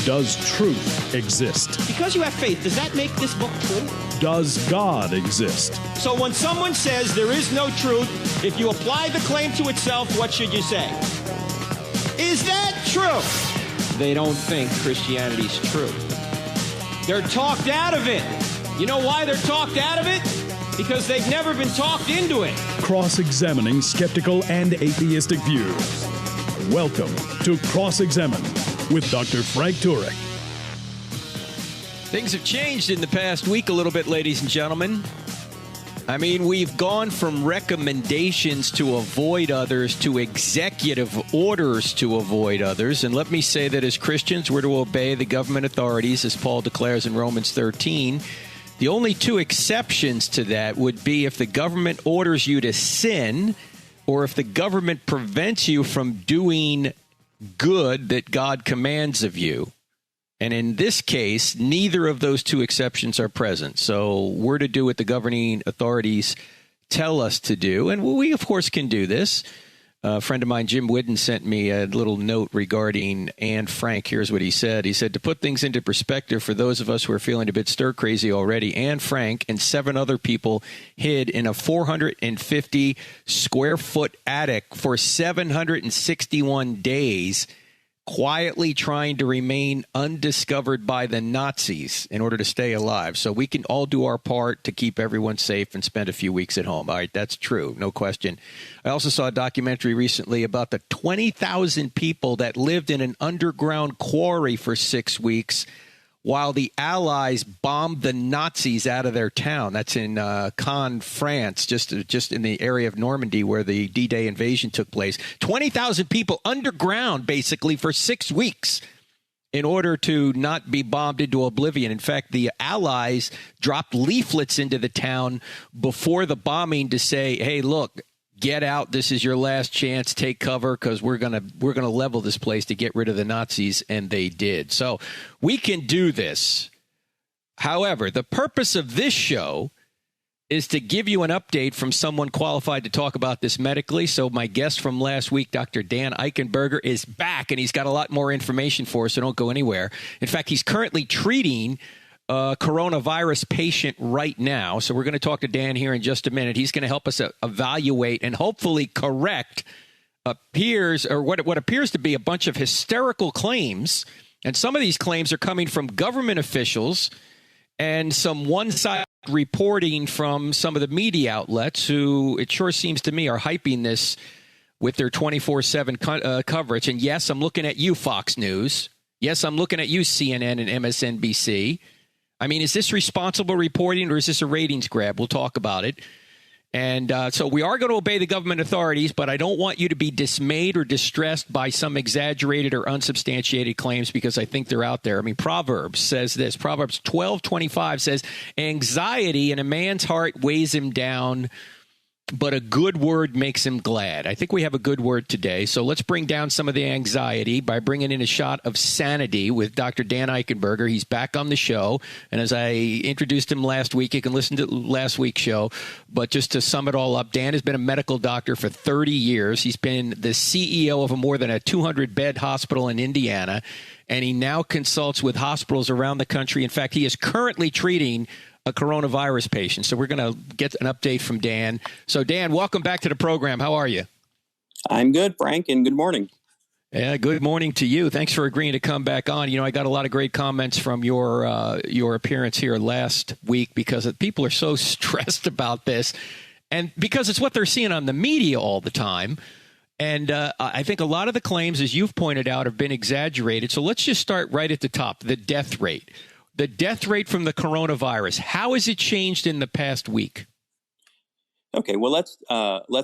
Does truth exist? Because you have faith, does that make this book true? Does God exist? So when someone says there is no truth, if you apply the claim to itself, what should you say? Is that true? They don't think Christianity's true. They're talked out of it. You know why they're talked out of it? Because they've never been talked into it. Cross-examining skeptical and atheistic views. Welcome to Cross-Examine with Dr. Frank Turek. Things have changed in the past week a little bit, ladies and gentlemen. I mean, we've gone from recommendations to avoid others to executive orders to avoid others. And let me say that as Christians, we're to obey the government authorities, as Paul declares in Romans 13. The only two exceptions to that would be if the government orders you to sin or if the government prevents you from doing good that God commands of you. And in this case, neither of those two exceptions are present. So we're to do what the governing authorities tell us to do. And we, of course, can do this. A friend of mine, Jim Whidden, sent me a little note regarding Anne Frank. Here's what he said. He said, to put things into perspective for those of us who are feeling a bit stir-crazy already, Anne Frank and 7 other people hid in a 450-square-foot attic for 761 days, quietly trying to remain undiscovered by the Nazis in order to stay alive. So we can all do our part to keep everyone safe and spend a few weeks at home. All right, that's true, no question. I also saw a documentary recently about the 20,000 people that lived in an underground quarry for 6 weeks while the Allies bombed the Nazis out of their town. That's in Caen, France, just in the area of Normandy where the D-Day invasion took place. 20,000 people underground, basically, for 6 weeks in order to not be bombed into oblivion. In fact, the Allies dropped leaflets into the town before the bombing to say, hey, look, get out. This is your last chance. Take cover because we're gonna level this place to get rid of the Nazis, and they did. So we can do this. However, the purpose of this show is to give you an update from someone qualified to talk about this medically. So my guest from last week, Dr. Dan Eichenberger, is back, and he's got a lot more information for us, so don't go anywhere. In fact, he's currently treating a coronavirus patient right now. So we're going to talk to Dan here in just a minute. He's going to help us evaluate and hopefully correct what appears to be a bunch of hysterical claims. And some of these claims are coming from government officials and some one-sided reporting from some of the media outlets who, it sure seems to me, are hyping this with their 24/7 coverage. And yes, I'm looking at you, Fox News. Yes, I'm looking at you, CNN and MSNBC. I mean, is this responsible reporting or is this a ratings grab? We'll talk about it. And so we are going to obey the government authorities, but I don't want you to be dismayed or distressed by some exaggerated or unsubstantiated claims because I think they're out there. I mean, Proverbs says this. Proverbs 12:25 says, anxiety in a man's heart weighs him down, but a good word makes him glad. I think we have a good word today. So let's bring down some of the anxiety by bringing in a shot of sanity with Dr. Dan Eichenberger. He's back on the show. And as I introduced him last week, you can listen to last week's show. But just to sum it all up, Dan has been a medical doctor for 30 years. He's been the CEO of more than a 200-bed hospital in Indiana. And he now consults with hospitals around the country. In fact, he is currently treating a coronavirus patient. So we're going to get an update from Dan. So Dan, welcome back to the program. How are you? I'm good, Frank, and good morning. Yeah, good morning to you. Thanks for agreeing to come back on. You know, I got a lot of great comments from your appearance here last week because people are so stressed about this and because it's what they're seeing on the media all the time. And I think a lot of the claims, as you've pointed out, have been exaggerated. So let's just start right at the top, the death rate. The death rate from the coronavirus, how has it changed in the past week? Okay, well, let's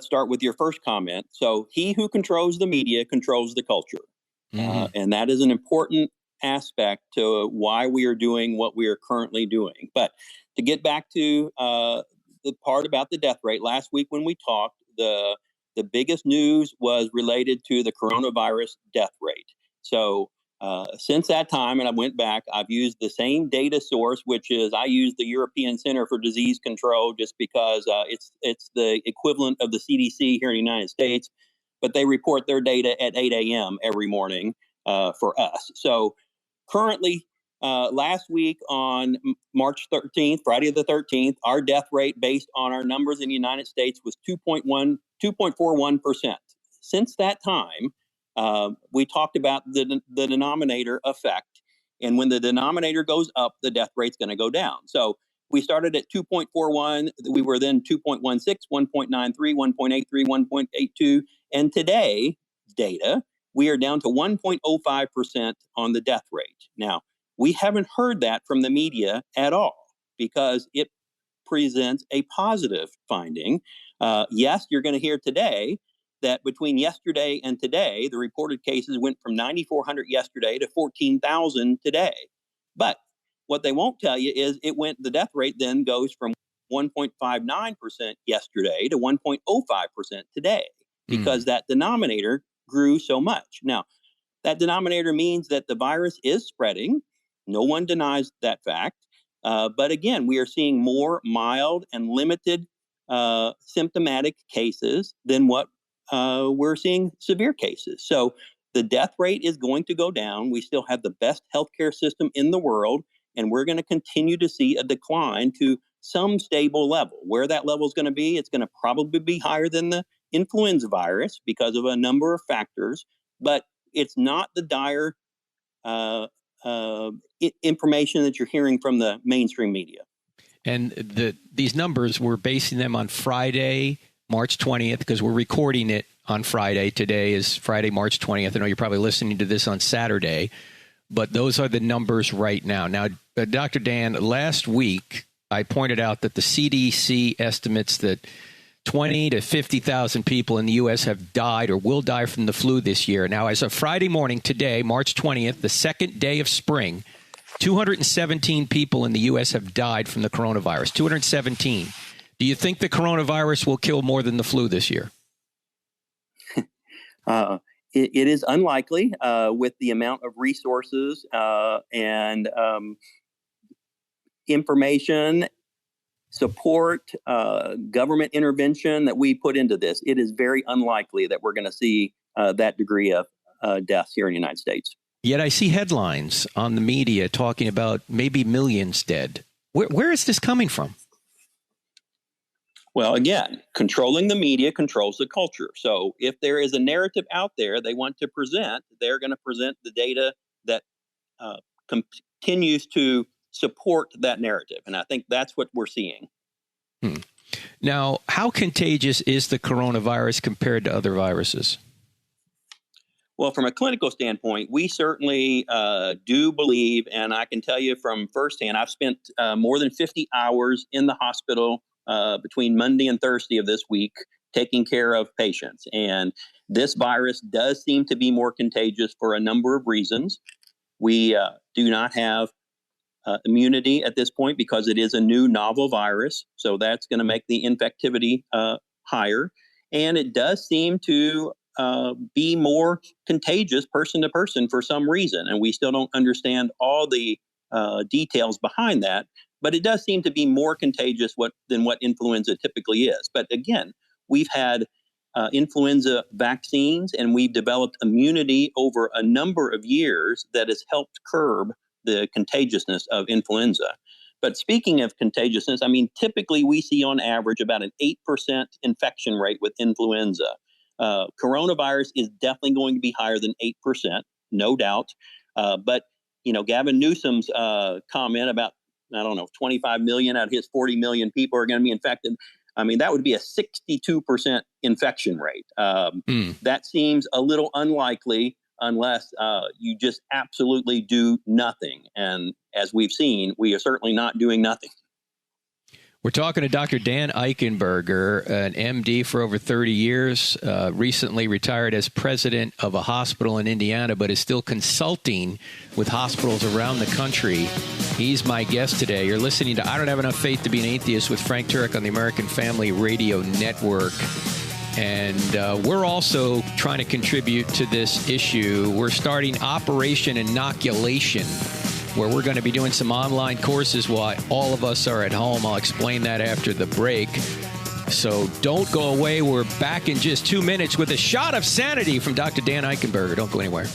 start with your first comment. So he who controls the media controls the culture. And that is an important aspect to why we are doing what we are currently doing. But to get back to the part about the death rate, last week when we talked, the biggest news was related to the coronavirus death rate. So since that time, and I went back, I've used the same data source, which is I use the European Center for Disease Control just because it's the equivalent of the CDC here in the United States, but they report their data at 8 a.m. every morning for us. So currently, last week on March 13th, Friday the 13th, our death rate based on our numbers in the United States was 2.41%. Since that time, we talked about the denominator effect. And when the denominator goes up, the death rate's going to go down. So we started at 2.41. We were then 2.16, 1.93, 1.83, 1.82. And today, data, we are down to 1.05% on the death rate. Now, we haven't heard that from the media at all because it presents a positive finding. Yes, you're going to hear today that between yesterday and today, the reported cases went from 9,400 yesterday to 14,000 today. But what they won't tell you is the death rate then goes from 1.59% yesterday to 1.05% today because that denominator grew so much. Now, that denominator means that the virus is spreading. No one denies that fact. But again, we are seeing more mild and limited symptomatic cases than what we're seeing severe cases. So the death rate is going to go down. We still have the best healthcare system in the world, and we're going to continue to see a decline to some stable level. Where that level is going to be, it's going to probably be higher than the influenza virus because of a number of factors, but it's not the dire information that you're hearing from the mainstream media. And these numbers, we're basing them on Friday, March 20th, because we're recording it on Friday. Today is Friday, March 20th. I know you're probably listening to this on Saturday, but those are the numbers right now. Now, Dr. Dan, last week, I pointed out that the CDC estimates that 20 to 50,000 people in the U.S. have died or will die from the flu this year. Now, as of Friday morning, today, March 20th, the second day of spring, 217 people in the U.S. have died from the coronavirus. 217. Do you think the coronavirus will kill more than the flu this year? It is unlikely with the amount of resources and information, support, government intervention that we put into this. It is very unlikely that we're going to see that degree of deaths here in the United States. Yet I see headlines on the media talking about maybe millions dead. Where is this coming from? Well, again, controlling the media controls the culture. So if there is a narrative out there they want to present, they're going to present the data that continues to support that narrative. And I think that's what we're seeing. Now, how contagious is the coronavirus compared to other viruses? Well, from a clinical standpoint, we certainly do believe, and I can tell you from firsthand, I've spent more than 50 hours in the hospital between Monday and Thursday of this week taking care of patients. And this virus does seem to be more contagious for a number of reasons. We do not have immunity at this point because it is a new novel virus. So that's going to make the infectivity higher. And it does seem to be more contagious person to person for some reason. And we still don't understand all the details behind that. But it does seem to be more contagious than what influenza typically is. But again, we've had influenza vaccines and we've developed immunity over a number of years that has helped curb the contagiousness of influenza. But speaking of contagiousness, I mean, typically we see on average about an 8% infection rate with influenza. Coronavirus is definitely going to be higher than 8%, no doubt. But, Gavin Newsom's comment about, 25 million out of his 40 million people are going to be infected. I mean, that would be a 62% infection rate. That seems a little unlikely unless you just absolutely do nothing. And as we've seen, we are certainly not doing nothing. We're talking to Dr. Dan Eichenberger, an MD for over 30 years, recently retired as president of a hospital in Indiana, but is still consulting with hospitals around the country. He's my guest today. You're listening to I Don't Have Enough Faith to Be an Atheist with Frank Turek on the American Family Radio Network. And we're also trying to contribute to this issue. We're starting Operation Inoculation, where we're going to be doing some online courses while all of us are at home. I'll explain that after the break. So don't go away. We're back in just 2 minutes with a shot of sanity from Dr. Dan Eichenberger. Don't go anywhere.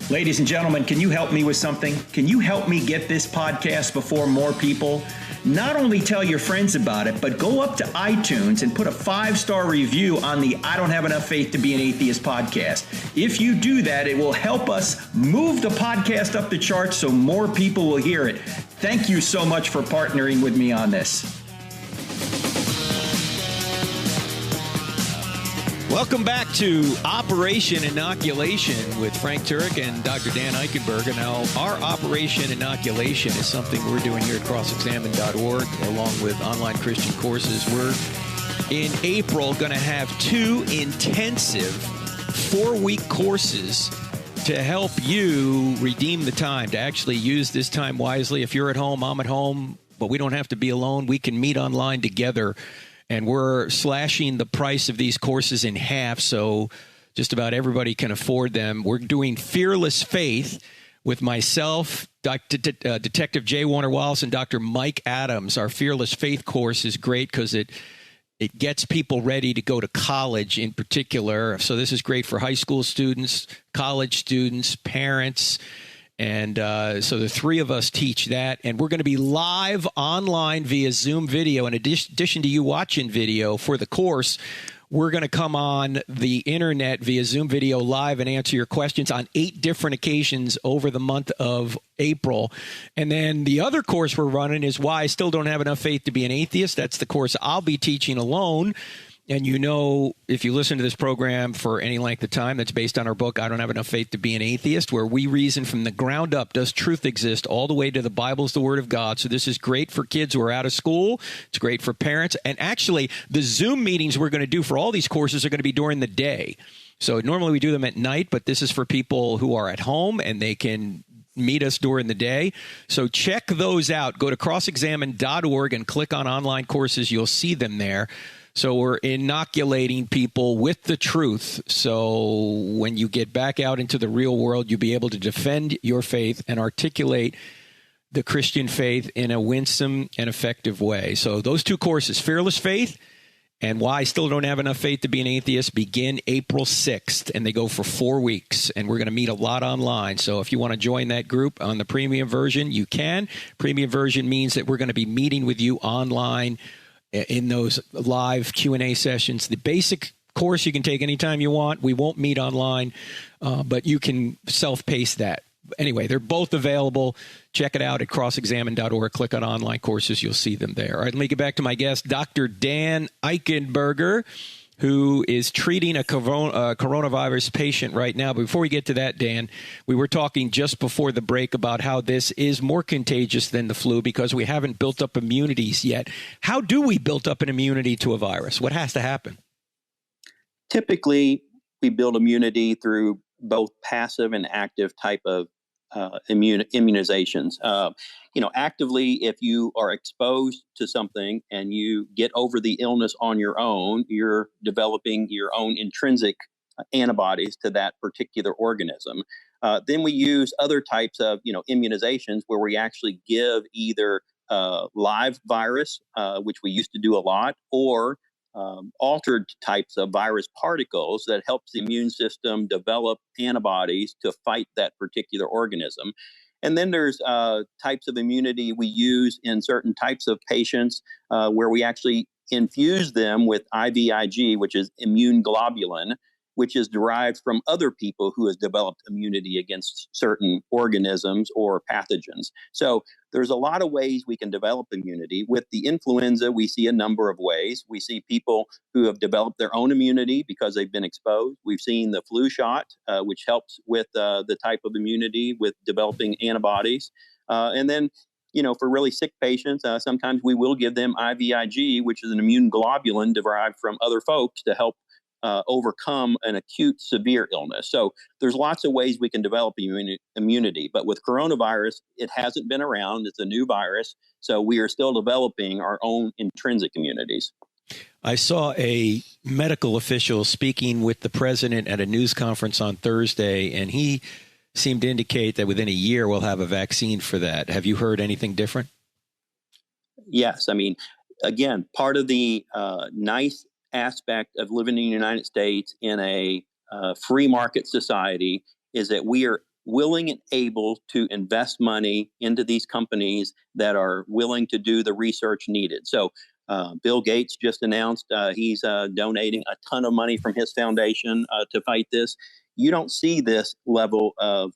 Ladies and gentlemen, can you help me with something? Can you help me get this podcast before more people? Not only tell your friends about it, but go up to iTunes and put a 5-star review on the I Don't Have Enough Faith to Be an Atheist podcast. If you do that, it will help us move the podcast up the charts so more people will hear it. Thank you so much for partnering with me on this. Welcome back to Operation Inoculation with Frank Turek and Dr. Dan Eichenberger. Now, our Operation Inoculation is something we're doing here at crossexamine.org along with online Christian courses. We're in April going to have 2 intensive 4-week courses to help you redeem the time, to actually use this time wisely. If you're at home, I'm at home, but we don't have to be alone. We can meet online together. And we're slashing the price of these courses in half, so just about everybody can afford them. We're doing Fearless Faith with myself, Detective J. Warner Wallace, and Dr. Mike Adams. Our Fearless Faith course is great because it gets people ready to go to college in particular. So this is great for high school students, college students, parents. And so the 3 of us teach that, and we're going to be live online via Zoom video. In addition to you watching video for the course, we're going to come on the internet via Zoom video live and answer your questions on 8 different occasions over the month of April. And then the other course we're running is Why I Still Don't Have Enough Faith to Be an Atheist. That's the course I'll be teaching alone. And you know, if you listen to this program for any length of time, that's based on our book, I Don't Have Enough Faith to Be an Atheist, where we reason from the ground up, does truth exist, all the way to the Bible's the Word of God. So this is great for kids who are out of school. It's great for parents. And actually, the Zoom meetings we're going to do for all these courses are going to be during the day. So normally we do them at night, but this is for people who are at home and they can meet us during the day. So check those out. Go to crossexamine.org and click on online courses. You'll see them there. So we're inoculating people with the truth. So when you get back out into the real world, you'll be able to defend your faith and articulate the Christian faith in a winsome and effective way. So those 2 courses, Fearless Faith and Why I Still Don't Have Enough Faith to Be an Atheist, begin April 6th, and they go for 4 weeks. And we're going to meet a lot online. So if you want to join that group on the premium version, you can. Premium version means that we're going to be meeting with you online in those live Q&A sessions. The basic course you can take anytime you want. We won't meet online, but you can self-pace that. Anyway, they're both available. Check it out at crossexamine.org. Click on online courses. You'll see them there. All right, let me get back to my guest, Dr. Dan Eichenberger, who is treating a coronavirus patient right now. But before we get to that, Dan, we were talking just before the break about how this is more contagious than the flu because we haven't built up immunities yet. How do we build up an immunity to a virus? What has to happen? Typically, we build immunity through both passive and active type of immunizations. Actively, if you are exposed to something and you get over the illness on your own, you're developing your own intrinsic antibodies to that particular organism. Then we use other types of, immunizations where we actually give either live virus, which we used to do a lot, or altered types of virus particles that helps the immune system develop antibodies to fight that particular organism. And then there's types of immunity we use in certain types of patients where we actually infuse them with IVIG, which is immune globulin, which is derived from other people who has developed immunity against certain organisms or pathogens. So there's a lot of ways we can develop immunity. With the influenza, we see a number of ways. We see people who have developed their own immunity because they've been exposed. We've seen the flu shot, which helps with the type of immunity with developing antibodies. And then, for really sick patients, sometimes we will give them IVIG, which is an immune globulin derived from other folks to help overcome an acute severe illness. So there's lots of ways we can develop immunity. But with coronavirus, it hasn't been around. It's a new virus. So we are still developing our own intrinsic immunities. I saw a medical official speaking with the president at a news conference on Thursday, and he seemed to indicate that within a year we'll have a vaccine for that. Have you heard anything different? Yes. I mean, again, part of the nice aspect of living in the United States in a free market society is that we are willing and able to invest money into these companies that are willing to do the research needed. So Bill Gates just announced he's donating a ton of money from his foundation to fight this. You don't see this level of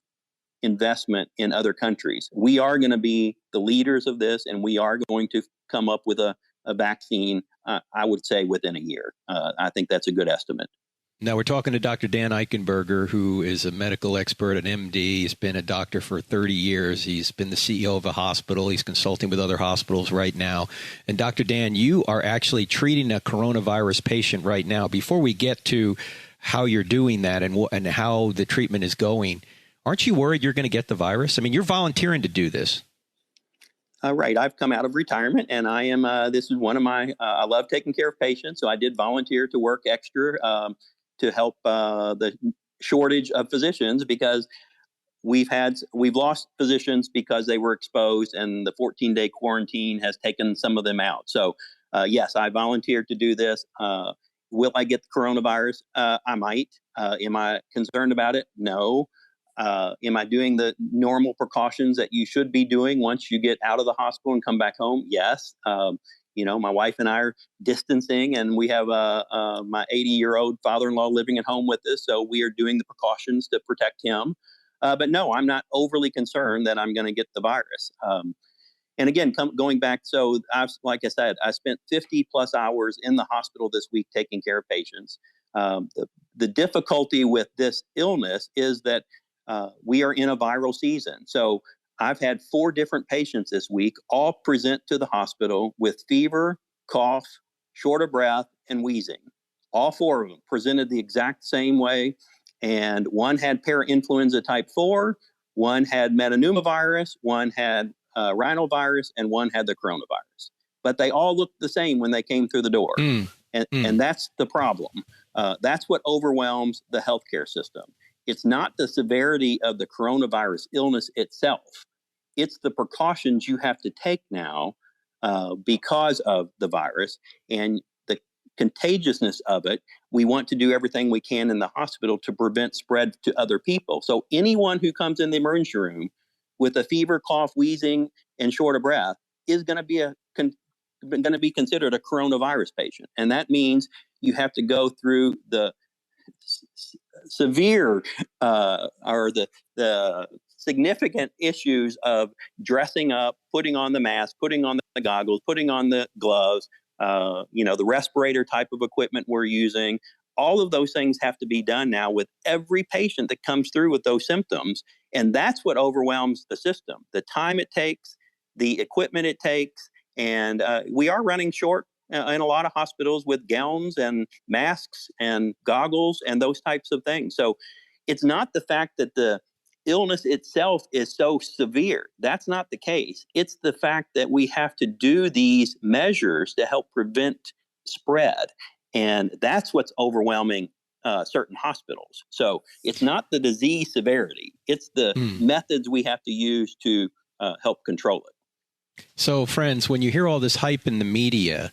investment in other countries. We are going to be the leaders of this, and we are going to come up with a vaccine, I would say, within a year. I think that's a good estimate. Now, we're talking to Dr. Dan Eichenberger, who is a medical expert, an MD. He's been a doctor for 30 years. He's been the CEO of a hospital. He's consulting with other hospitals right now. And Dr. Dan, you are actually treating a coronavirus patient right now. Before we get to how you're doing that and how the treatment is going, aren't you worried you're going to get the virus? I mean, you're volunteering to do this. Right. I've come out of retirement, and I am, this is one of my, I love taking care of patients. So I did volunteer to work extra to help the shortage of physicians, because we've lost physicians because they were exposed, and the 14-day quarantine has taken some of them out. So yes, I volunteered to do this. Will I get the coronavirus? I might. Am I concerned about it? No. Am I doing the normal precautions that you should be doing once you get out of the hospital and come back home? Yes. My wife and I are distancing, and we have my 80-year-old father-in-law living at home with us. So we are doing the precautions to protect him. But no, I'm not overly concerned that I'm going to get the virus. And again, going back, so like I said, I spent 50 plus hours in the hospital this week taking care of patients. The difficulty with this illness is that we are in a viral season. So I've had 4 different patients this week all present to the hospital with fever, cough, short of breath, and wheezing. All 4 of them presented the exact same way. And one had parainfluenza type 4, one had metapneumovirus, one had rhinovirus, and one had the coronavirus. But they all looked the same when they came through the door. And that's the problem. That's what overwhelms the healthcare system. It's not the severity of the coronavirus illness itself. It's the precautions you have to take now because of the virus and the contagiousness of it. We want to do everything we can in the hospital to prevent spread to other people. So anyone who comes in the emergency room with a fever, cough, wheezing, and short of breath is going to be considered a coronavirus patient. And that means you have to go through the severe or the significant issues of dressing up, putting on the mask, putting on the goggles, putting on the gloves, the respirator type of equipment we're using. All of those things have to be done now with every patient that comes through with those symptoms. And that's what overwhelms the system. The time it takes, the equipment it takes, and we are running short in a lot of hospitals with gowns and masks and goggles and those types of things. So it's not the fact that the illness itself is so severe. That's not the case. It's the fact that we have to do these measures to help prevent spread. And that's what's overwhelming certain hospitals. So it's not the disease severity. It's the methods we have to use to help control it. So, friends, when you hear all this hype in the media,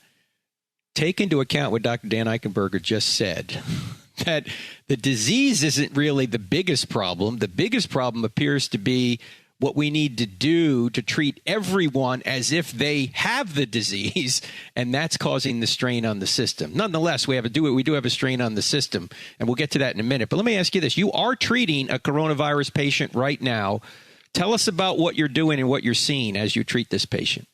take into account what Dr. Dan Eichenberger just said, that the disease isn't really the biggest problem. The biggest problem appears to be what we need to do to treat everyone as if they have the disease, and that's causing the strain on the system. Nonetheless, we do have a strain on the system, and we'll get to that in a minute. But let me ask you this. You are treating a coronavirus patient right now. Tell us about what you're doing and what you're seeing as you treat this patient.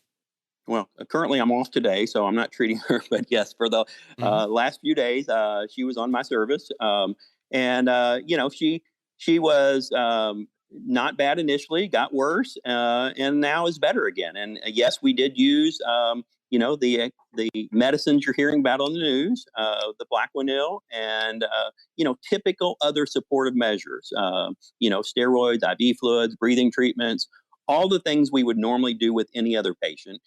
Well, currently I'm off today, so I'm not treating her. But yes, for the last few days, she was on my service. She was not bad initially, got worse, and now is better again. And yes, we did use, the medicines you're hearing about on the news, the Plaquenil, and typical other supportive measures, steroids, IV fluids, breathing treatments, all the things we would normally do with any other patient.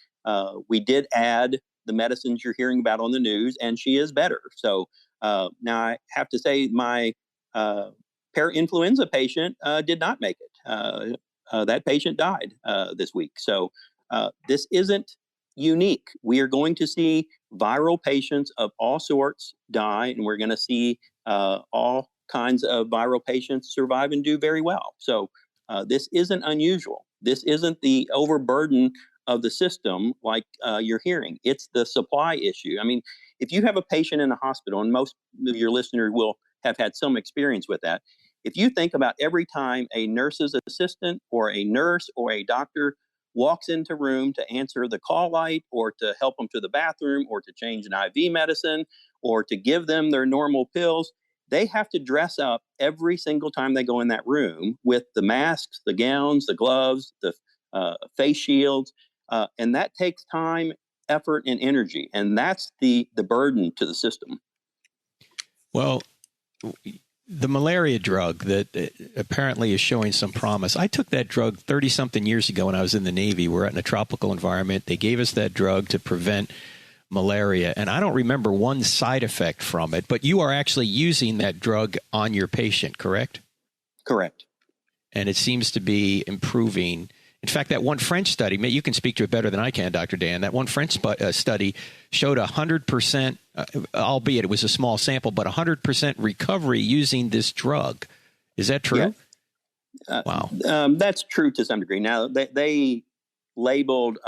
We did add the medicines you're hearing about on the news, and she is better. So now I have to say my parainfluenza patient did not make it. That patient died this week. So this isn't unique. We are going to see viral patients of all sorts die, and we're going to see all kinds of viral patients survive and do very well. So This isn't unusual. This isn't the overburden of the system like you're hearing. It's the supply issue. I mean, if you have a patient in a hospital, and most of your listeners will have had some experience with that, if you think about every time a nurse's assistant or a nurse or a doctor walks into a room to answer the call light or to help them to the bathroom or to change an IV medicine or to give them their normal pills, they have to dress up every single time they go in that room with the masks, the gowns, the gloves, the face shields. And that takes time, effort, and energy. And that's the burden to the system. Well, the malaria drug that apparently is showing some promise. I took that drug 30-something years ago when I was in the Navy. We're in a tropical environment. They gave us that drug to prevent malaria, and I don't remember one side effect from it, but you are actually using that drug on your patient, correct? Correct. And it seems to be improving. In fact, that one French study, you can speak to it better than I can, Dr. Dan, that one French study showed 100%, albeit it was a small sample, but 100% recovery using this drug. Is that true? Yeah. Wow. That's true to some degree. Now, they labeled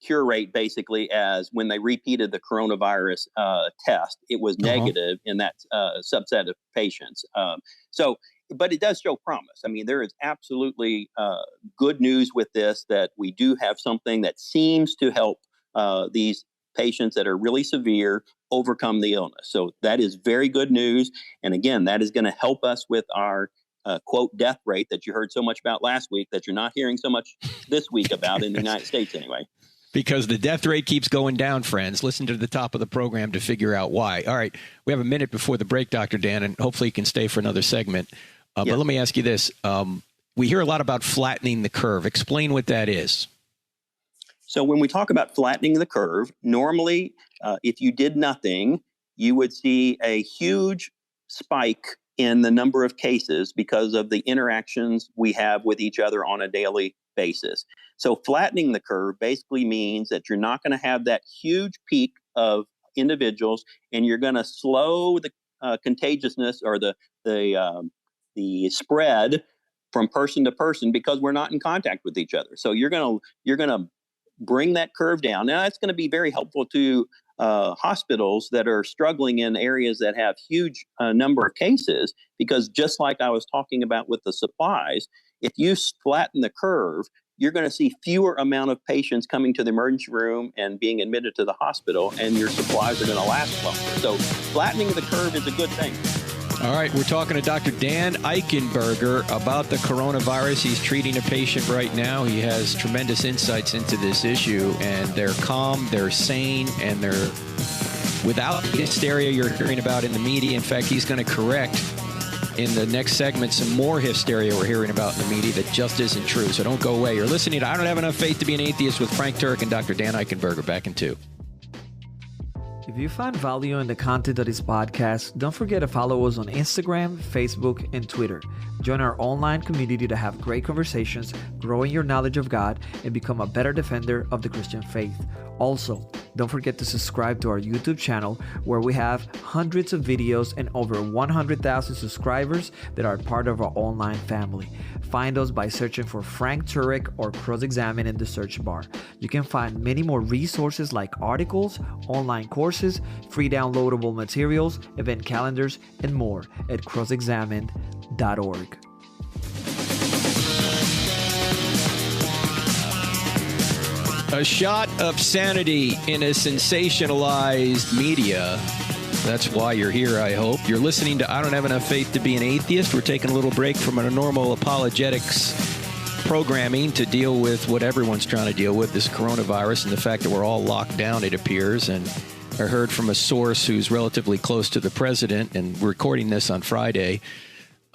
cure rate basically as when they repeated the coronavirus test, it was negative in that subset of patients. But it does show promise. I mean, there is absolutely good news with this, that we do have something that seems to help these patients that are really severe overcome the illness. So that is very good news. And again, that is going to help us with our quote death rate that you heard so much about last week, that you're not hearing so much this week about in the United States anyway. Because the death rate keeps going down, friends. Listen to the top of the program to figure out why. All right. We have a minute before the break, Dr. Dan, and hopefully you can stay for another segment. But let me ask you this. We hear a lot about flattening the curve. Explain what that is. So when we talk about flattening the curve, normally, if you did nothing, you would see a huge spike in the number of cases because of the interactions we have with each other on a daily basis. So flattening the curve basically means that you're not going to have that huge peak of individuals, and you're going to slow the contagiousness or the spread from person to person because we're not in contact with each other. So you're going to bring that curve down. Now that's going to be very helpful to hospitals that are struggling in areas that have huge number of cases, because just like I was talking about with the supplies, if you flatten the curve, you're going to see fewer amount of patients coming to the emergency room and being admitted to the hospital, and your supplies are going to last longer. So flattening the curve is a good thing. All right, we're talking to Dr. Dan Eichenberger about the coronavirus. He's treating a patient right now. He has tremendous insights into this issue, and they're calm, they're sane, and they're without the hysteria you're hearing about in the media. In fact, he's going to correct in the next segment some more hysteria we're hearing about in the media that just isn't true. So don't go away. You're listening to I Don't Have Enough Faith to Be an Atheist with Frank Turek and Dr. Dan Eichenberger. Back in 2. If you find value in the content of this podcast, don't forget to follow us on Instagram, Facebook, and Twitter. Join our online community to have great conversations, grow in your knowledge of God, and become a better defender of the Christian faith. Also, don't forget to subscribe to our YouTube channel, where we have hundreds of videos and over 100,000 subscribers that are part of our online family. Find us by searching for Frank Turek or Cross-Examine in the search bar. You can find many more resources like articles, online courses, free downloadable materials, event calendars, and more at crossexamined.org. A shot of sanity in a sensationalized media. That's why you're here, I hope. You're listening to I Don't Have Enough Faith to Be an Atheist. We're taking a little break from our normal apologetics programming to deal with what everyone's trying to deal with, this coronavirus, and the fact that we're all locked down, it appears. And I heard from a source who's relatively close to the president, and we're recording this on Friday.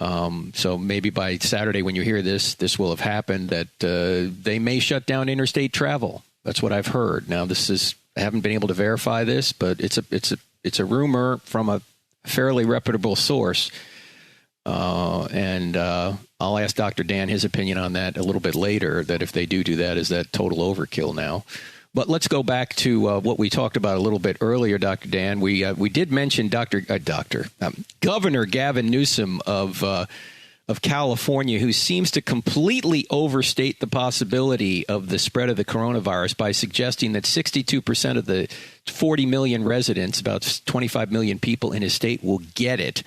So maybe by Saturday when you hear this, this will have happened, that they may shut down interstate travel. That's what I've heard. Now, I haven't been able to verify this, but it's a rumor from a fairly reputable source. And I'll ask Dr. Dan his opinion on that a little bit later, that if they do that, is that total overkill now? But let's go back to what we talked about a little bit earlier, Dr. Dan. We did mention Governor Gavin Newsom of of California, who seems to completely overstate the possibility of the spread of the coronavirus by suggesting that 62% of the 40 million residents, about 25 million people in his state, will get it.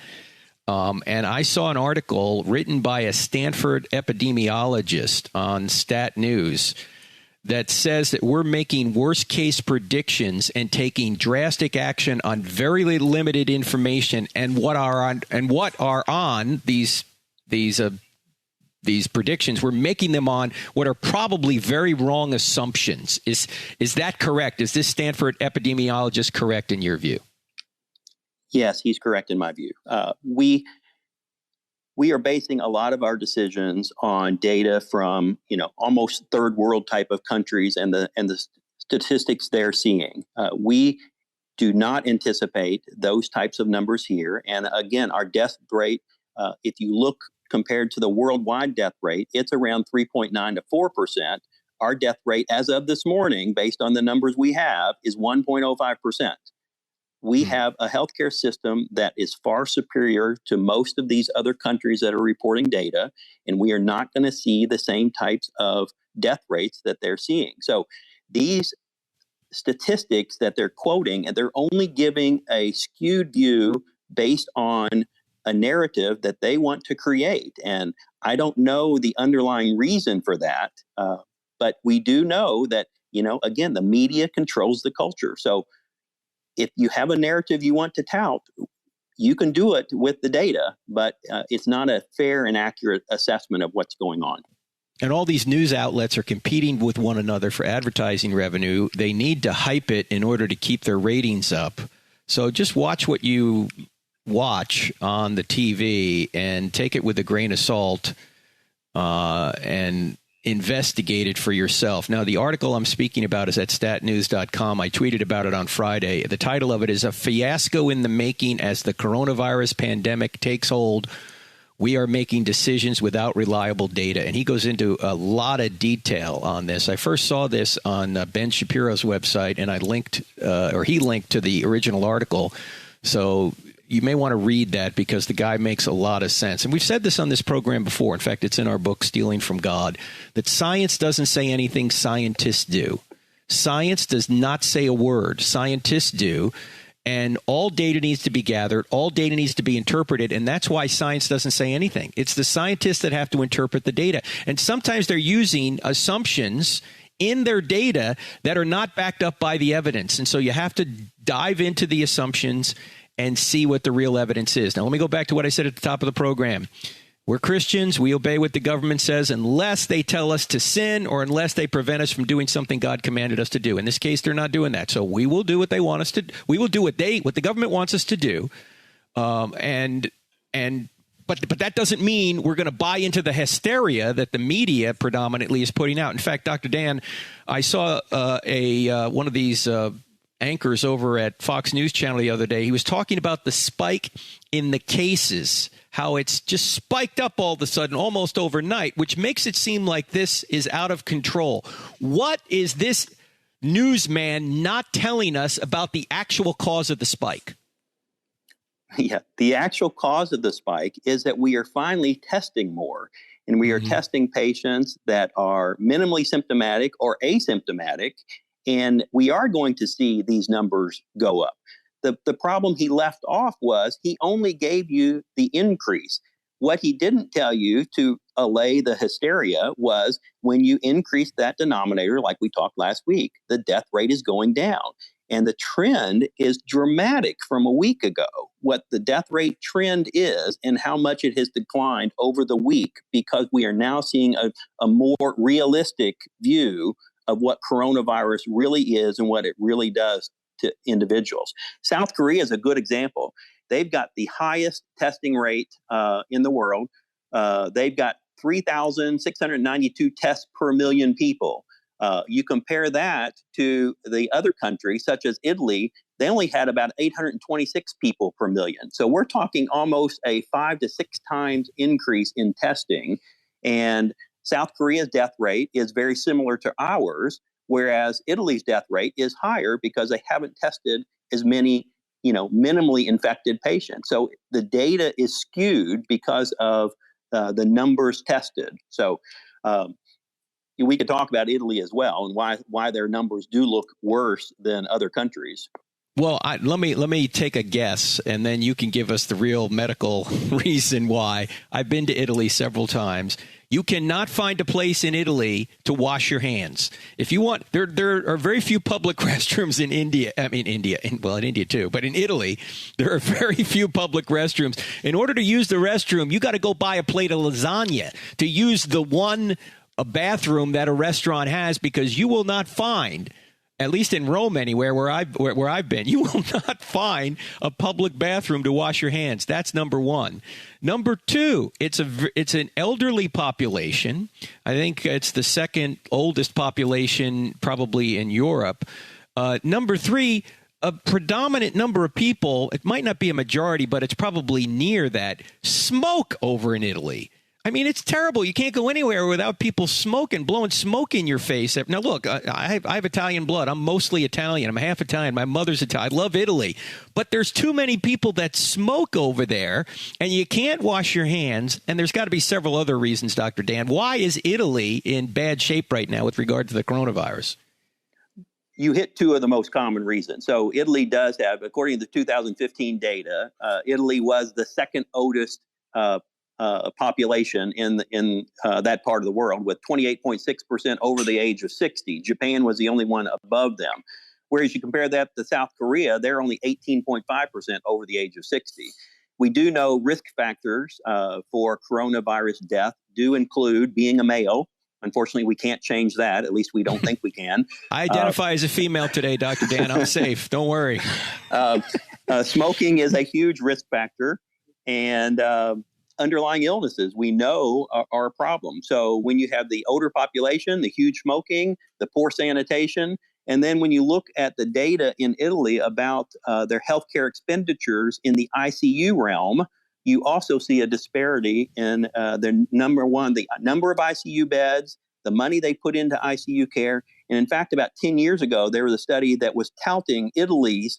And I saw an article written by a Stanford epidemiologist on Stat News that says that we're making worst case predictions and taking drastic action on very limited information, and what are on these predictions, we're making them on what are probably very wrong assumptions. Is that correct? Is this Stanford epidemiologist correct in your view? Yes, he's correct in my view. We are basing a lot of our decisions on data from, almost third world type of countries and the statistics they're seeing. We do not anticipate those types of numbers here. And again, our death rate, if you look compared to the worldwide death rate, it's around 3.9 to 4%. Our death rate as of this morning, based on the numbers we have, is 1.05%. We have a healthcare system that is far superior to most of these other countries that are reporting data, and we are not going to see the same types of death rates that they're seeing. So these statistics that they're quoting, and they're only giving a skewed view based on a narrative that they want to create. And I don't know the underlying reason for that, but we do know that, again, the media controls the culture. So if you have a narrative you want to tout, you can do it with the data, but it's not a fair and accurate assessment of what's going on. And all these news outlets are competing with one another for advertising revenue. They need to hype it in order to keep their ratings up. So just watch what you watch on the TV and take it with a grain of salt and investigate it for yourself. Now, the article I'm speaking about is at statnews.com. I tweeted about it on Friday. The title of it is "A Fiasco in the Making as the Coronavirus Pandemic Takes Hold. We are making decisions without reliable data." And he goes into a lot of detail on this. I first saw this on Ben Shapiro's website, and he linked to the original article. So you may want to read that because the guy makes a lot of sense. And we've said this on this program before. In fact, it's in our book, Stealing from God, that science doesn't say anything, scientists do. Science does not say a word. Scientists do. And all data needs to be gathered. All data needs to be interpreted. And that's why science doesn't say anything. It's the scientists that have to interpret the data. And sometimes they're using assumptions in their data that are not backed up by the evidence. And so you have to dive into the assumptions and see what the real evidence is. Now, let me go back to what I said at the top of the program. We're Christians. We obey what the government says unless they tell us to sin or unless they prevent us from doing something God commanded us to do. In this case, they're not doing that. So we will do what they want us to. We will do what the government wants us to do. But that doesn't mean we're going to buy into the hysteria that the media predominantly is putting out. In fact, Dr. Dan, I saw one of these anchors over at Fox News Channel the other day. He was talking about the spike in the cases, how it's just spiked up all of a sudden, almost overnight, which makes it seem like this is out of control. What is this newsman not telling us about the actual cause of the spike? Yeah, the actual cause of the spike is that we are finally testing more, and we are testing patients that are minimally symptomatic or asymptomatic. And we are going to see these numbers go up. The problem he left off was he only gave you the increase. What he didn't tell you to allay the hysteria was when you increase that denominator, like we talked last week, the death rate is going down. And the trend is dramatic from a week ago. What the death rate trend is and how much it has declined over the week, because we are now seeing a more realistic view of what coronavirus really is and what it really does to individuals. South Korea is a good example. They've got the highest testing rate in the world. They've got 3,692 tests per million people. You compare that to the other countries, such as Italy, they only had about 826 people per million. So we're talking almost a 5 to 6 times increase in testing. And South Korea's death rate is very similar to ours, whereas Italy's death rate is higher because they haven't tested as many, minimally infected patients. So the data is skewed because of the numbers tested. So we could talk about Italy as well and why their numbers do look worse than other countries. Well, let me take a guess, and then you can give us the real medical reason why. I've been to Italy several times. You cannot find a place in Italy to wash your hands. If you want, there are very few public restrooms in India. I mean, in India too, but in Italy, there are very few public restrooms. In order to use the restroom, you got to go buy a plate of lasagna to use the one bathroom that a restaurant has, because you will not find, at least in Rome anywhere where I've been, you will not find a public bathroom to wash your hands. That's number one. Number two, it's an elderly population. I think it's the second oldest population probably in Europe. Number three, a predominant number of people, it might not be a majority, but it's probably near that, smoke over in Italy. I mean, it's terrible. You can't go anywhere without people smoking, blowing smoke in your face. Now, look, I have Italian blood. I'm mostly Italian. I'm half Italian. My mother's Italian. I love Italy. But there's too many people that smoke over there, and you can't wash your hands. And there's got to be several other reasons, Dr. Dan. Why is Italy in bad shape right now with regard to the coronavirus? You hit two of the most common reasons. So Italy does have, according to the 2015 data, Italy was the second oldest population in that part of the world, with 28.6% over the age of 60. Japan was the only one above them. Whereas you compare that to South Korea, they're only 18.5% over the age of 60. We do know risk factors for coronavirus death do include being a male. Unfortunately, we can't change that. At least we don't think we can. I identify as a female today, Dr. Dan. I'm safe. Don't worry. Smoking is a huge risk factor. And underlying illnesses we know are a problem. So when you have the older population, the huge smoking, the poor sanitation, and then when you look at the data in Italy about their healthcare expenditures in the ICU realm, you also see a disparity in the number of ICU beds, the money they put into ICU care. And in fact, about 10 years ago, there was a study that was touting Italy's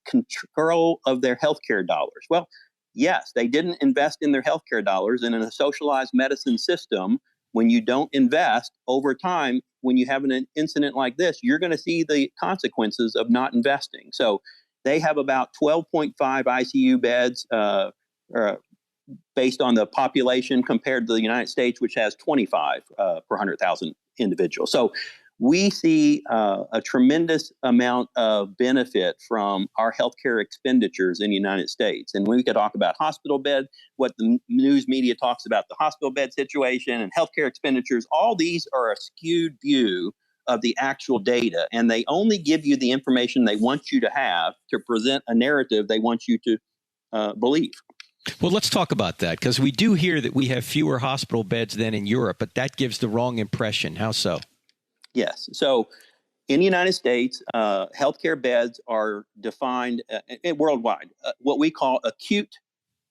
control of their healthcare dollars. Well, yes, they didn't invest in their healthcare dollars. And in a socialized medicine system, when you don't invest over time, when you have an incident like this, you're going to see the consequences of not investing. So they have about 12.5 ICU beds based on the population compared to the United States, which has 25 per 100,000 individuals. So we see a tremendous amount of benefit from our healthcare expenditures in the United States. And we could talk about hospital bed, what the news media talks about the hospital bed situation and healthcare expenditures. All these are a skewed view of the actual data, and they only give you the information they want you to have to present a narrative they want you to believe. Well, let's talk about that, because we do hear that we have fewer hospital beds than in Europe, but that gives the wrong impression. How so? Yes. So in the United States, healthcare beds are defined worldwide, what we call acute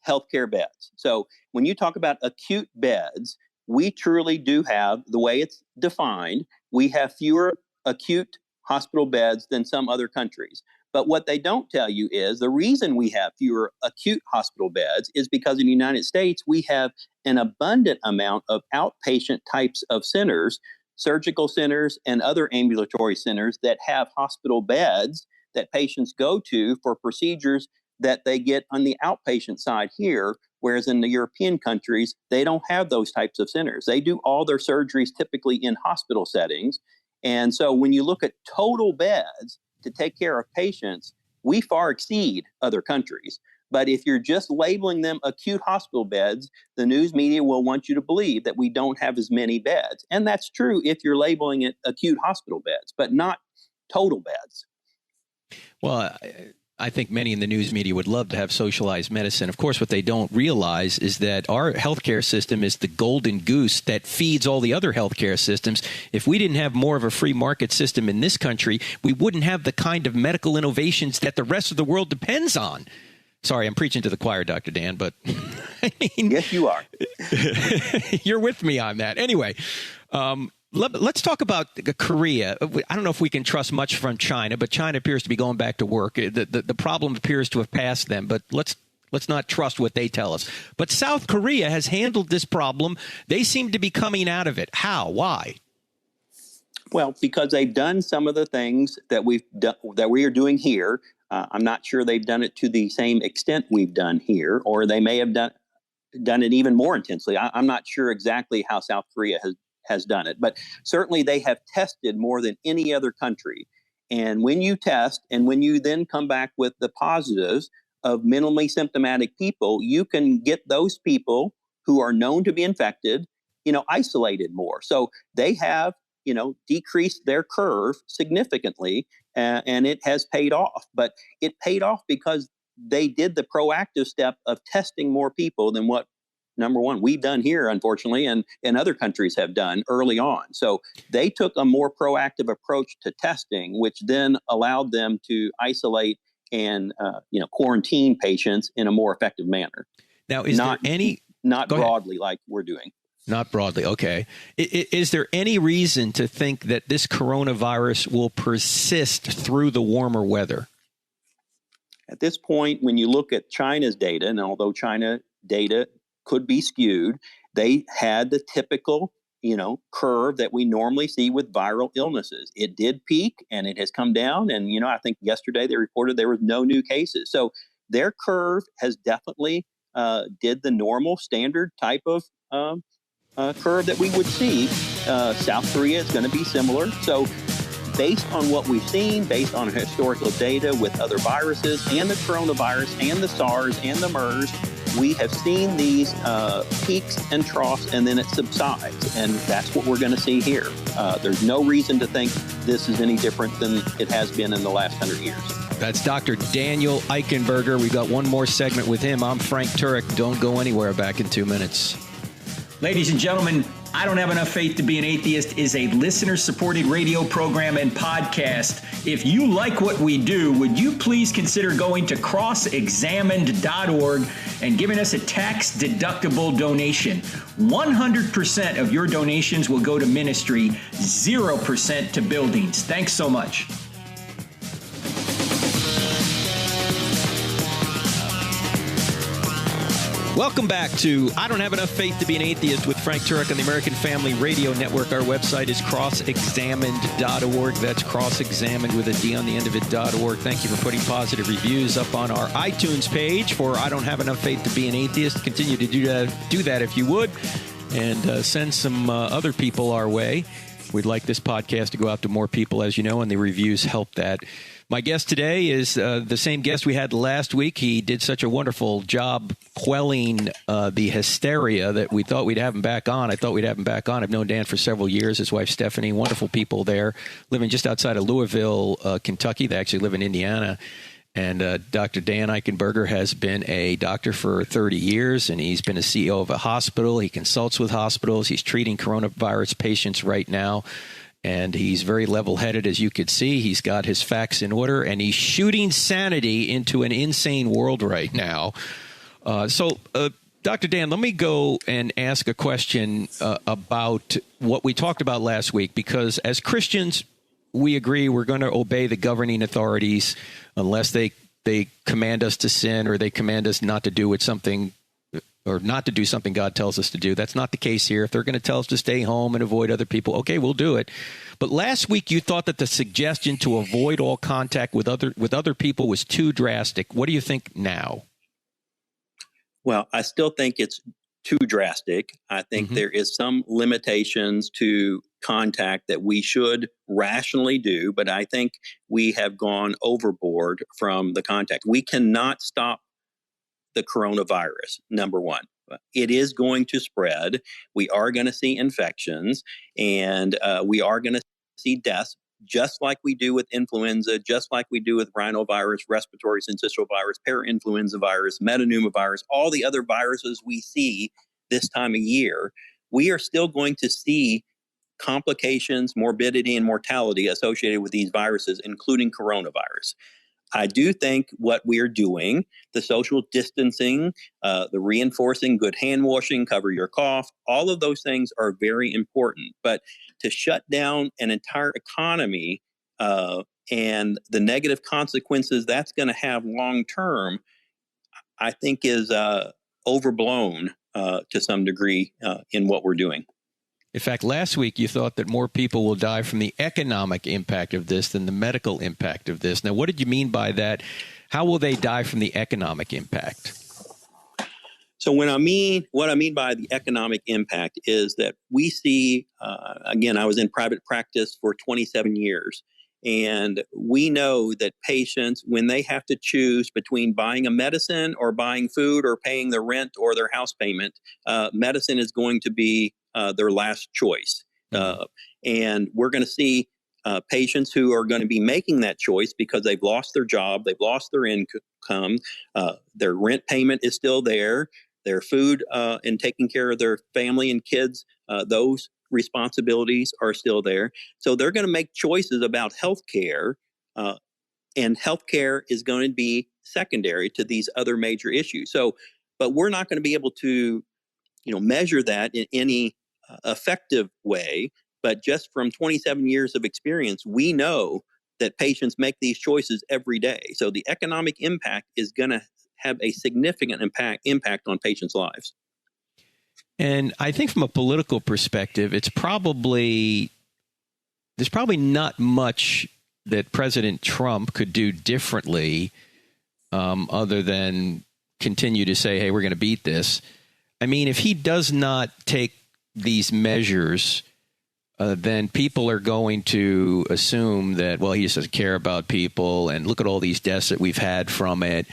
healthcare beds. So when you talk about acute beds, we truly do have, the way it's defined, we have fewer acute hospital beds than some other countries. But what they don't tell you is the reason we have fewer acute hospital beds is because in the United States, we have an abundant amount of outpatient types of centers, surgical centers and other ambulatory centers that have hospital beds that patients go to for procedures that they get on the outpatient side here, whereas in the European countries, they don't have those types of centers. They do all their surgeries typically in hospital settings. And so when you look at total beds to take care of patients, we far exceed other countries. But if you're just labeling them acute hospital beds, the news media will want you to believe that we don't have as many beds. And that's true if you're labeling it acute hospital beds, but not total beds. Well, I think many in the news media would love to have socialized medicine. Of course, what they don't realize is that our healthcare system is the golden goose that feeds all the other healthcare systems. If we didn't have more of a free market system in this country, we wouldn't have the kind of medical innovations that the rest of the world depends on. Sorry, I'm preaching to the choir, Dr. Dan, but I mean, yes, you are. You're with me on that. Anyway, let's talk about Korea. I don't know if we can trust much from China, but China appears to be going back to work. The problem appears to have passed them. But let's Let's not trust what they tell us. But South Korea has handled this problem. They seem to be coming out of it. How? Why? Well, because they've done some of the things that we are doing here. I'm not sure they've done it to the same extent we've done here, or they may have done it even more intensely. I'm not sure exactly how South Korea has done it, but certainly they have tested more than any other country. And when you test and when you then come back with the positives of minimally symptomatic people, you can get those people who are known to be infected, isolated more. So they have, decreased their curve significantly, and it has paid off. But it paid off because they did the proactive step of testing more people than what, number one, we've done here, unfortunately, and other countries have done early on. So they took a more proactive approach to testing, which then allowed them to isolate and quarantine patients in a more effective manner. Now, is there any... Not broadly like we're doing. Not broadly, okay. Is there any reason to think that this coronavirus will persist through the warmer weather? At this point, when you look at China's data, and although China data could be skewed, they had the typical, curve that we normally see with viral illnesses. It did peak and it has come down. And, I think yesterday they reported there was no new cases. So their curve has definitely did the normal standard type of curve that we would see. South Korea is going to be similar. So based on what we've seen, based on historical data with other viruses and the coronavirus and the SARS and the MERS, we have seen these peaks and troughs, and then it subsides. And that's what we're going to see here. There's no reason to think this is any different than it has been in the last 100 years. That's Dr. Daniel Eichenberger. We've got one more segment with him. I'm Frank Turek. Don't go anywhere. Back in 2 minutes. Ladies and gentlemen, I Don't Have Enough Faith to Be an Atheist is a listener-supported radio program and podcast. If you like what we do, would you please consider going to crossexamined.org and giving us a tax-deductible donation? 100% of your donations will go to ministry, 0% to buildings. Thanks so much. Welcome back to I Don't Have Enough Faith to Be an Atheist with Frank Turek on the American Family Radio Network. Our website is crossexamined.org. That's crossexamined with a D on the end of it.org. Thank you for putting positive reviews up on our iTunes page for I Don't Have Enough Faith to Be an Atheist. Continue to do that if you would, and send some other people our way. We'd like this podcast to go out to more people, as you know, and the reviews help that. My guest today is the same guest we had last week. He did such a wonderful job quelling the hysteria that we thought we'd have him back on. I thought we'd have him back on. I've known Dan for several years, his wife Stephanie, wonderful people there, living just outside of Louisville, Kentucky. They actually live in Indiana. And Dr. Dan Eichenberger has been a doctor for 30 years, and he's been a CEO of a hospital. He consults with hospitals. He's treating coronavirus patients right now. And he's very level-headed, as you could see. He's got his facts in order, and he's shooting sanity into an insane world right now. So, Dr. Dan, let me go and ask a question about what we talked about last week, because as Christians, we agree we're going to obey the governing authorities unless they command us to sin or they command us not to do something God tells us to do. That's not the case here. If they're going to tell us to stay home and avoid other people, okay, we'll do it. But last week you thought that the suggestion to avoid all contact with other people was too drastic. What do you think now? Well, I still think it's too drastic. I think there is some limitations to contact that we should rationally do, but I think we have gone overboard from the contact. We cannot stop the coronavirus, number one. It is going to spread. We are going to see infections, and we are going to see deaths, just like we do with influenza, just like we do with rhinovirus, respiratory syncytial virus, parainfluenza virus, metapneumovirus, all the other viruses we see this time of year. We are still going to see complications, morbidity, and mortality associated with these viruses, including coronavirus. I do think what we're doing, the social distancing, the reinforcing good hand washing, cover your cough, all of those things are very important. But to shut down an entire economy and the negative consequences that's going to have long term, I think is overblown to some degree in what we're doing. In fact, last week you thought that more people will die from the economic impact of this than the medical impact of this. Now, what did you mean by that? How will they die from the economic impact? So what I mean by the economic impact is that we see, again, I was in private practice for 27 years, and we know that patients, when they have to choose between buying a medicine or buying food or paying their rent or their house payment, medicine is going to be their last choice. And we're going to see patients who are going to be making that choice because they've lost their job, they've lost their income, their rent payment is still there, their food and taking care of their family and kids, those responsibilities are still there. So they're going to make choices about healthcare, and healthcare is going to be secondary to these other major issues. So, but we're not going to be able to, measure that in any effective way. But just from 27 years of experience, we know that patients make these choices every day. So the economic impact is going to have a significant impact on patients' lives. And I think from a political perspective, there's probably not much that President Trump could do differently other than continue to say, hey, we're going to beat this. I mean, if he does not take these measures, then people are going to assume that, well, he just doesn't care about people, and look at all these deaths that we've had from it.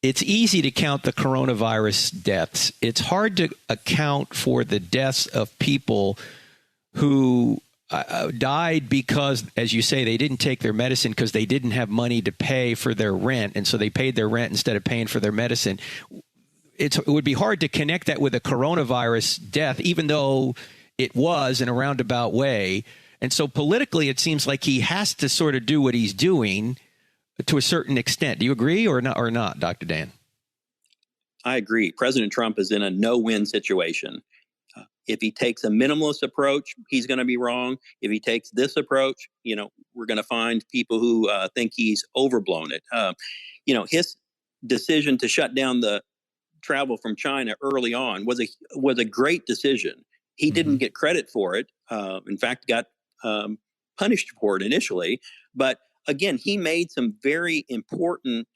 It's easy to count the coronavirus deaths. It's hard to account for the deaths of people who died because, as you say, they didn't take their medicine because they didn't have money to pay for their rent, and so they paid their rent instead of paying for their medicine. It would be hard to connect that with a coronavirus death, even though it was in a roundabout way. And so politically, it seems like he has to sort of do what he's doing to a certain extent. Do you agree or not, Dr. Dan? I agree. President Trump is in a no-win situation. If he takes a minimalist approach, he's going to be wrong. If he takes this approach, we're going to find people who think he's overblown it. His decision to shut down the travel from China early on was a great decision. He didn't get credit for it. In fact, got punished for it initially. But again, he made some very important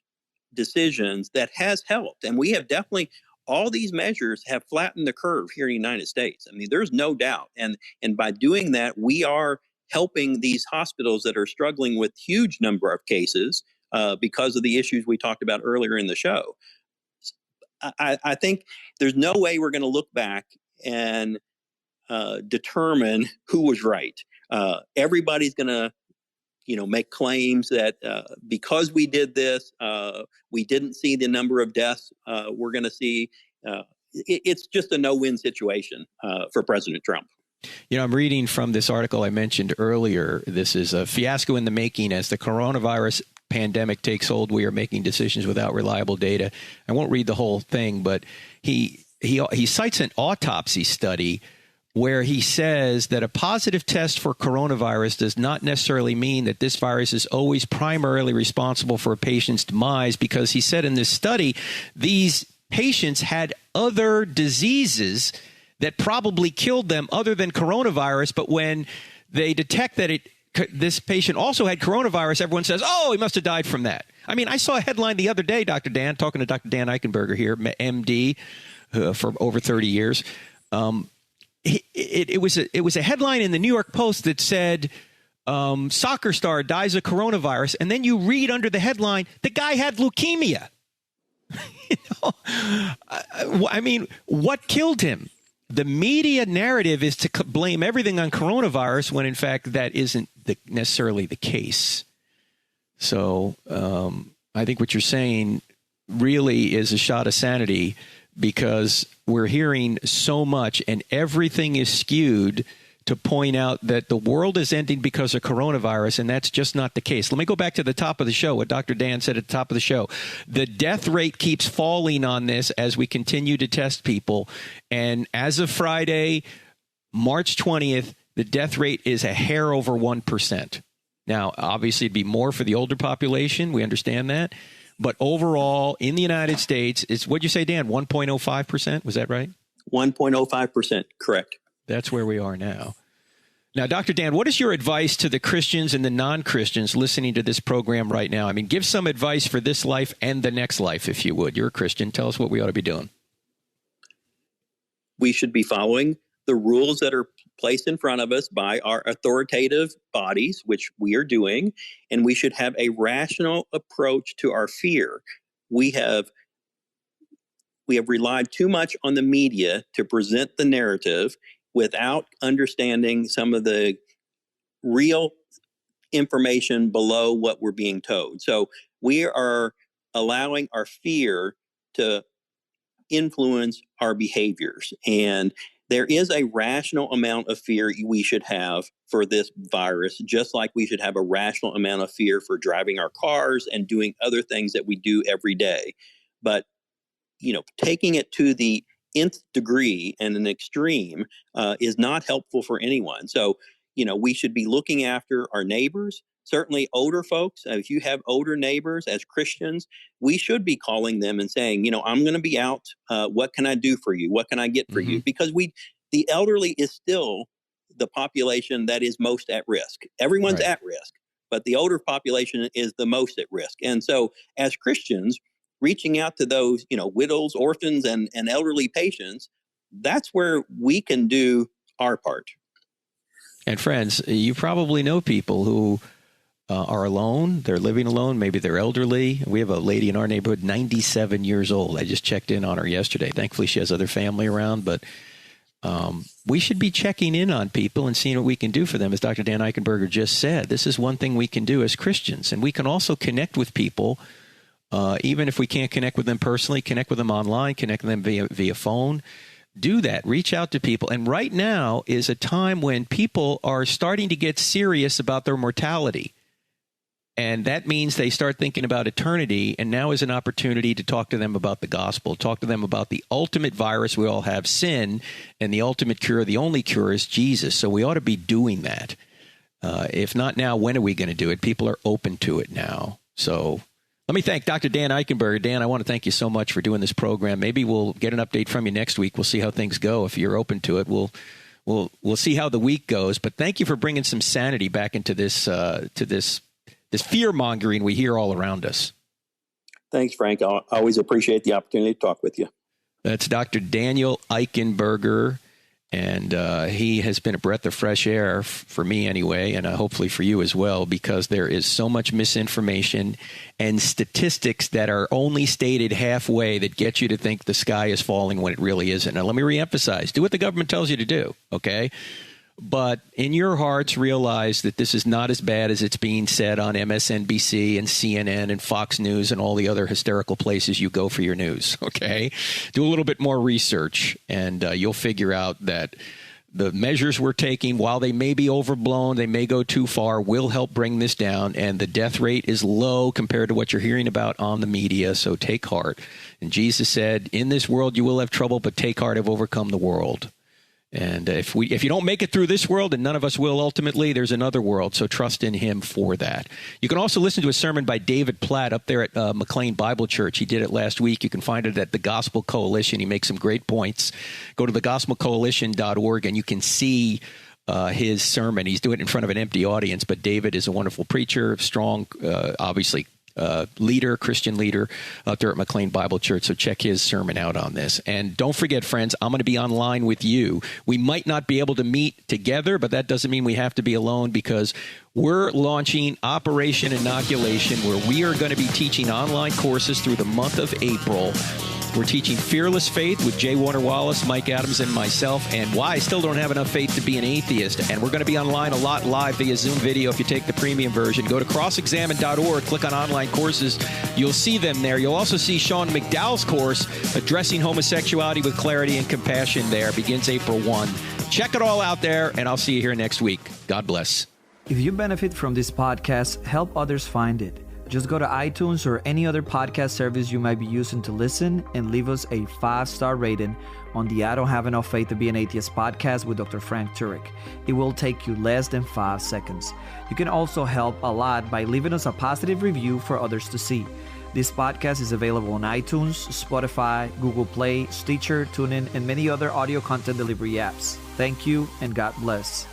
decisions that has helped. And we have definitely, all these measures have flattened the curve here in the United States. I mean, there's no doubt. And by doing that, we are helping these hospitals that are struggling with huge number of cases because of the issues we talked about earlier in the show. I think there's no way we're going to look back and determine who was right. Everybody's going to, make claims that because we did this, we didn't see the number of deaths we're going to see. It's just a no-win situation for President Trump. I'm reading from this article I mentioned earlier. This is a fiasco in the making as the coronavirus pandemic takes hold. We are making decisions without reliable data. I won't read the whole thing, but he cites an autopsy study where he says that a positive test for coronavirus does not necessarily mean that this virus is always primarily responsible for a patient's demise, because he said in this study, these patients had other diseases that probably killed them other than coronavirus. But when they detect that this patient also had coronavirus, everyone says, oh, he must have died from that. I mean, I saw a headline the other day, Dr. Dan, talking to Dr. Dan Eichenberger here, MD, for over 30 years. It was a headline in the New York Post that said, soccer star dies of coronavirus. And then you read under the headline, the guy had leukemia. I mean, what killed him? The media narrative is to blame everything on coronavirus when, in fact, that isn't necessarily the case. So I think what you're saying really is a shot of sanity, because we're hearing so much and everything is skewed to point out that the world is ending because of coronavirus, and that's just not the case. Let me go back to the top of the show, what Dr. Dan said at the top of the show. The death rate keeps falling on this as we continue to test people. And as of Friday, March 20th, the death rate is a hair over 1%. Now, obviously, it'd be more for the older population. We understand that. But overall, in the United States, it's, what'd you say, Dan, 1.05%? Was that right? 1.05%, correct. That's where we are now. Now, Dr. Dan, what is your advice to the Christians and the non-Christians listening to this program right now? I mean, give some advice for this life and the next life, if you would. You're a Christian. Tell us what we ought to be doing. We should be following the rules that are placed in front of us by our authoritative bodies, which we are doing, and we should have a rational approach to our fear. We have relied too much on the media to present the narrative without understanding some of the real information below what we're being told. So we are allowing our fear to influence our behaviors. And there is a rational amount of fear we should have for this virus, just like we should have a rational amount of fear for driving our cars and doing other things that we do every day. But, taking it to the nth degree and an extreme is not helpful for anyone. So, we should be looking after our neighbors, certainly older folks. If you have older neighbors as Christians, we should be calling them and saying, I'm going to be out. What can I do for you? What can I get for you? Because the elderly is still the population that is most at risk. Everyone's at risk, but the older population is the most at risk. And so as Christians, reaching out to those, widows, orphans, and elderly patients, that's where we can do our part. And friends, you probably know people who are alone. They're living alone. Maybe they're elderly. We have a lady in our neighborhood, 97 years old. I just checked in on her yesterday. Thankfully, she has other family around, but we should be checking in on people and seeing what we can do for them. As Dr. Dan Eichenberger just said, this is one thing we can do as Christians. And we can also connect with people. Even if we can't connect with them personally, connect with them online, connect with them via phone. Do that. Reach out to people. And right now is a time when people are starting to get serious about their mortality. And that means they start thinking about eternity. And now is an opportunity to talk to them about the gospel, talk to them about the ultimate virus we all have, sin, and the ultimate cure, the only cure is Jesus. So we ought to be doing that. If not now, when are we going to do it? People are open to it now. So let me thank Dr. Dan Eichenberger. Dan, I want to thank you so much for doing this program. Maybe we'll get an update from you next week. We'll see how things go. If you're open to it, we'll see how the week goes. But thank you for bringing some sanity back into this this fear mongering we hear all around us. Thanks, Frank. I always appreciate the opportunity to talk with you. That's Dr. Daniel Eichenberger. And he has been a breath of fresh air for me anyway, and hopefully for you as well, because there is so much misinformation and statistics that are only stated halfway that get you to think the sky is falling when it really isn't. Now, let me reemphasize, do what the government tells you to do, okay? But in your hearts, realize that this is not as bad as it's being said on MSNBC and CNN and Fox News and all the other hysterical places you go for your news, okay? Do a little bit more research, and you'll figure out that the measures we're taking, while they may be overblown, they may go too far, will help bring this down, and the death rate is low compared to what you're hearing about on the media, so take heart. And Jesus said, in this world you will have trouble, but take heart, I've overcome the world. And if you don't make it through this world, and none of us will ultimately, there's another world. So trust in him for that. You can also listen to a sermon by David Platt up there at McLean Bible Church. He did it last week. You can find it at the Gospel Coalition. He makes some great points. Go to thegospelcoalition.org and you can see his sermon. He's doing it in front of an empty audience, but David is a wonderful preacher, strong, obviously, Christian leader out there at McLean Bible Church. So check his sermon out on this. And don't forget, friends, I'm going to be online with you. We might not be able to meet together, but that doesn't mean we have to be alone, because we're launching Operation Inoculation, where we are going to be teaching online courses through the month of April. We're teaching Fearless Faith with Jay Warner Wallace, Mike Adams, and myself, and why I still don't have enough faith to be an atheist. And we're going to be online a lot live via Zoom video if you take the premium version. Go to crossexamine.org, click on online courses. You'll see them there. You'll also see Sean McDowell's course, Addressing Homosexuality with Clarity and Compassion there. Begins April 1. Check it all out there, and I'll see you here next week. God bless. If you benefit from this podcast, help others find it. Just go to iTunes or any other podcast service you might be using to listen and leave us a 5-star rating on the I Don't Have Enough Faith to Be an Atheist podcast with Dr. Frank Turek. It will take you less than 5 seconds. You can also help a lot by leaving us a positive review for others to see. This podcast is available on iTunes, Spotify, Google Play, Stitcher, TuneIn, and many other audio content delivery apps. Thank you, and God bless.